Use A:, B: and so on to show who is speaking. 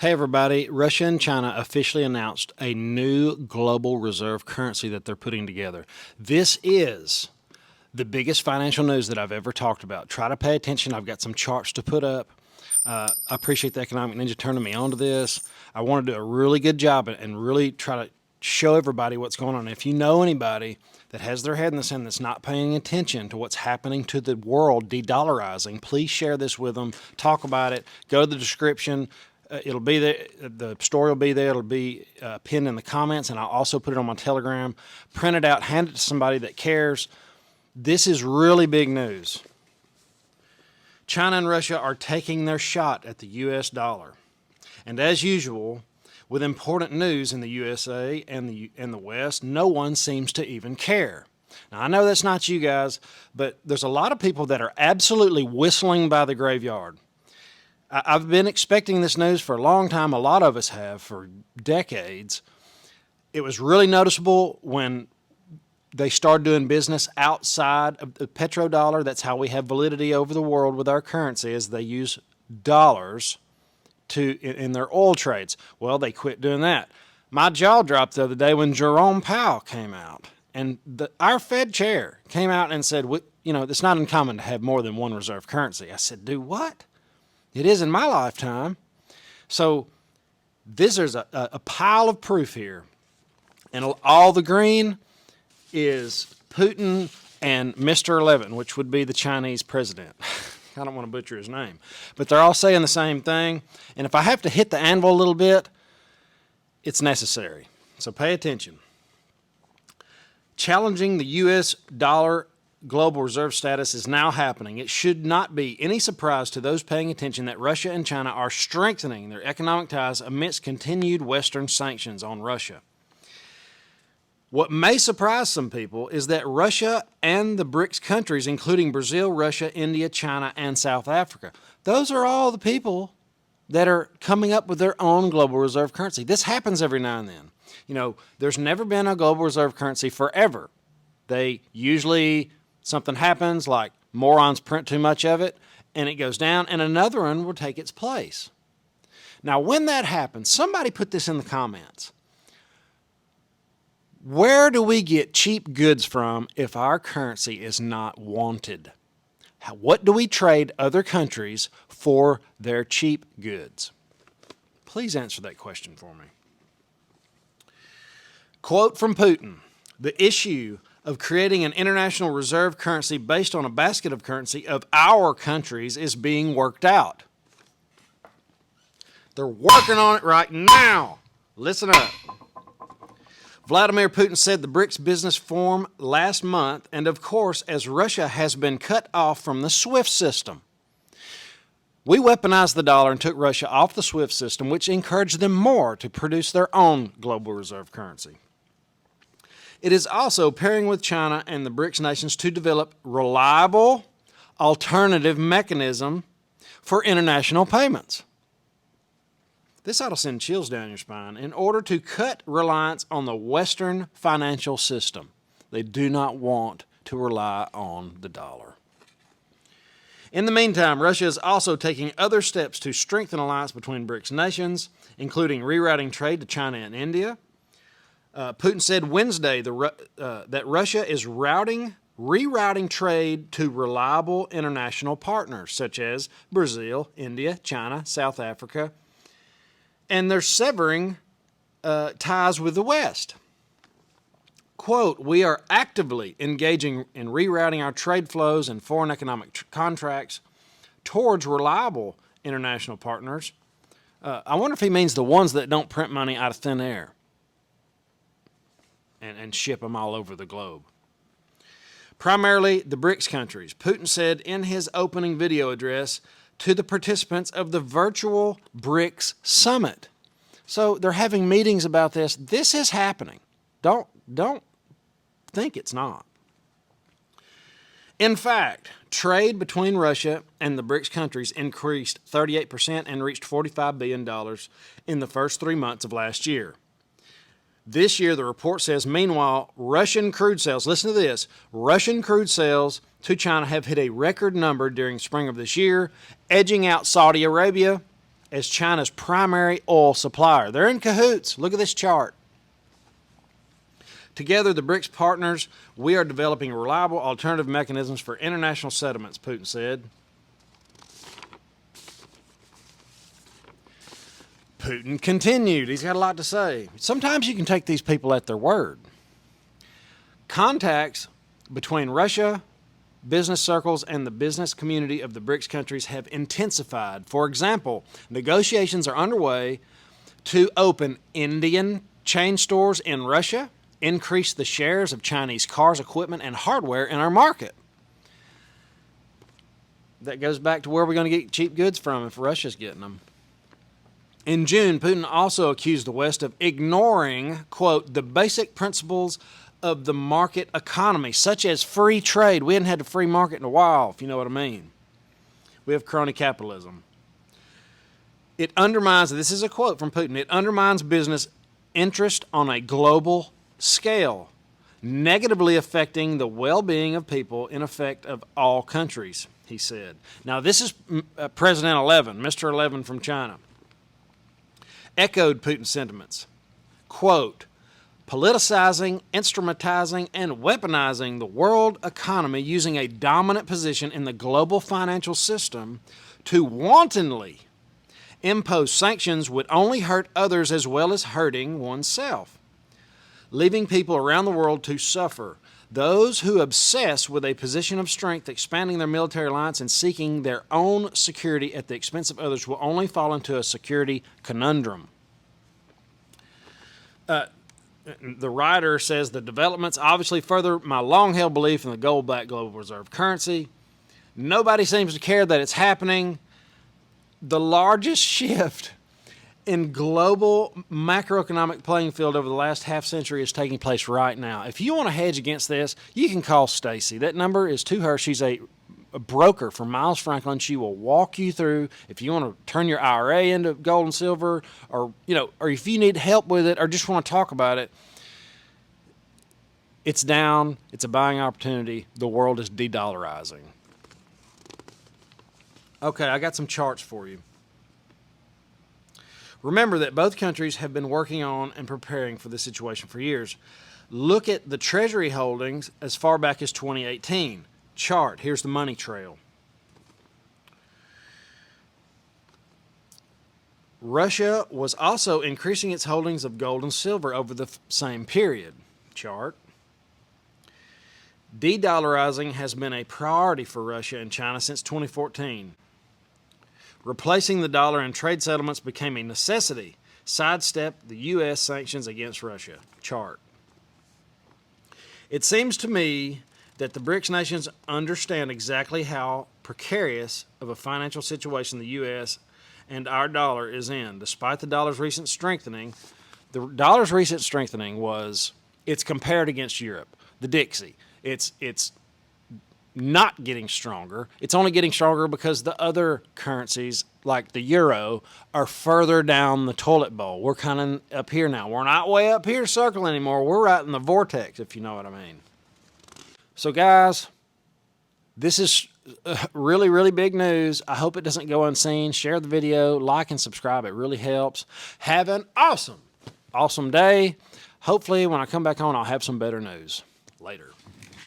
A: Hey everybody, Russia and China officially announced a new global reserve currency that they're putting together. This is the biggest financial news that I've ever talked about. Try to pay attention. I've got some charts to put up. I appreciate the Economic Ninja turning me on to this. I want to do a really good job and really try to show everybody what's going on. If you know anybody that has their head in the sand that's not paying attention to what's happening to the world de-dollarizing, please share this with them. Talk about it. Go to the description. It'll be there. The story will be there. It'll be pinned in the comments, and I'll also put it on my Telegram. Print it out. Hand it to somebody that cares. This is really big news. China and Russia are taking their shot at the U.S. dollar. And as usual, with important news in the USA and the West, no one seems to even care. Now, I know that's not you guys, but there's a lot of people that are absolutely whistling by the graveyard. I've been expecting this news for a long time. A lot of us have for decades. It was really noticeable when they started doing business outside of the petrodollar. That's how we have validity over the world with our currency, is they use dollars in their oil trades. Well, they quit doing that. My jaw dropped the other day when Jerome Powell came out, and our Fed chair came out and said, it's not uncommon to have more than one reserve currency. I said, do what? It is in my lifetime. So there's a pile of proof here. And all the green is Putin and Mr. 11, which would be the Chinese president. I don't want to butcher his name. But they're all saying the same thing. And if I have to hit the anvil a little bit, it's necessary. So pay attention. Challenging the U.S. dollar global reserve status is now happening. It should not be any surprise to those paying attention that Russia and China are strengthening their economic ties amidst continued Western sanctions on Russia. What may surprise some people is that Russia and the BRICS countries, including Brazil, Russia, India, China, and South Africa, those are all the people that are coming up with their own global reserve currency. This happens every now and then. There's never been a global reserve currency forever. They usually something happens, like morons print too much of it, and it goes down, and another one will take its place. Now, when that happens, somebody put this in the comments. Where do we get cheap goods from if our currency is not wanted? What do we trade other countries for their cheap goods? Please answer that question for me. Quote from Putin: "The issue of creating an international reserve currency based on a basket of currency of our countries is being worked out." They're working on it right now. Listen up. Vladimir Putin said the BRICS business forum last month, and of course, as Russia has been cut off from the SWIFT system. We weaponized the dollar and took Russia off the SWIFT system, which encouraged them more to produce their own global reserve currency. It is also pairing with China and the BRICS nations to develop reliable alternative mechanism for international payments. This ought to send chills down your spine. In order to cut reliance on the Western financial system, they do not want to rely on the dollar. In the meantime, Russia is also taking other steps to strengthen alliance between BRICS nations, including rerouting trade to China and India. Putin said Wednesday that Russia is rerouting trade to reliable international partners such as Brazil, India, China, South Africa, and they're severing ties with the West. Quote, "We are actively engaging in rerouting our trade flows and foreign economic contracts towards reliable international partners." I wonder if he means the ones that don't print money out of thin air and ship them all over the globe. Primarily the BRICS countries, Putin said in his opening video address to the participants of the virtual BRICS summit. So they're having meetings about this. This is happening. Don't think it's not. In fact, trade between Russia and the BRICS countries increased 38% and reached $45 billion in the first 3 months of last year. This year, the report says, meanwhile, Russian crude sales, listen to this, Russian crude sales to China have hit a record number during spring of this year, edging out Saudi Arabia as China's primary oil supplier. They're in cahoots. Look at this chart. Together, the BRICS partners, we are developing reliable alternative mechanisms for international settlements, Putin said. Putin continued. He's got a lot to say. Sometimes you can take these people at their word. Contacts between Russia, business circles, and the business community of the BRICS countries have intensified. For example, negotiations are underway to open Indian chain stores in Russia, increase the shares of Chinese cars, equipment, and hardware in our market. That goes back to where we're going to get cheap goods from if Russia's getting them. In June, Putin also accused the West of ignoring, quote, the basic principles of the market economy, such as free trade. We hadn't had a free market in a while, if you know what I mean. We have crony capitalism. It undermines, this is a quote from Putin, it undermines business interest on a global scale, negatively affecting the well-being of people in effect of all countries, he said. Now, this is President 11, Mr. 11 from China, echoed Putin's sentiments. Quote, politicizing, instrumentalizing, and weaponizing the world economy using a dominant position in the global financial system to wantonly impose sanctions would only hurt others as well as hurting oneself, leaving people around the world to suffer. Those who obsess with a position of strength, expanding their military alliance, and seeking their own security at the expense of others will only fall into a security conundrum. The writer says the developments obviously further my long-held belief in the gold-backed global reserve currency. Nobody seems to care that it's happening. The largest shift in global macroeconomic playing field over the last half century is taking place right now. If you want to hedge against this, you can call Stacey. That number is to her. She's a broker for Miles Franklin. She will walk you through if you want to turn your IRA into gold and silver, or or if you need help with it, or just want to talk about it. It's down. It's a buying opportunity. The world is de-dollarizing. Okay, I got some charts for you. Remember that both countries have been working on and preparing for this situation for years. Look at the Treasury holdings as far back as 2018. Chart. Here's the money trail. Russia was also increasing its holdings of gold and silver over the same period. Chart. De-dollarizing has been a priority for Russia and China since 2014. Replacing the dollar in trade settlements became a necessity. Sidestep the U.S. sanctions against Russia. Chart. It seems to me that the BRICS nations understand exactly how precarious of a financial situation the U.S. and our dollar is in. Despite the dollar's recent strengthening, it's compared against Europe. The Dixie. It's not getting stronger. It's only getting stronger because the other currencies, like the euro, are further down the toilet bowl. We're kind of up here now. We're not way up here circling anymore. We're right in the vortex, if you know what I mean. So, guys, this is really, really big news. I hope it doesn't go unseen. Share the video, like and subscribe. It really helps. Have an awesome day. Hopefully, when I come back on, I'll have some better news. Later.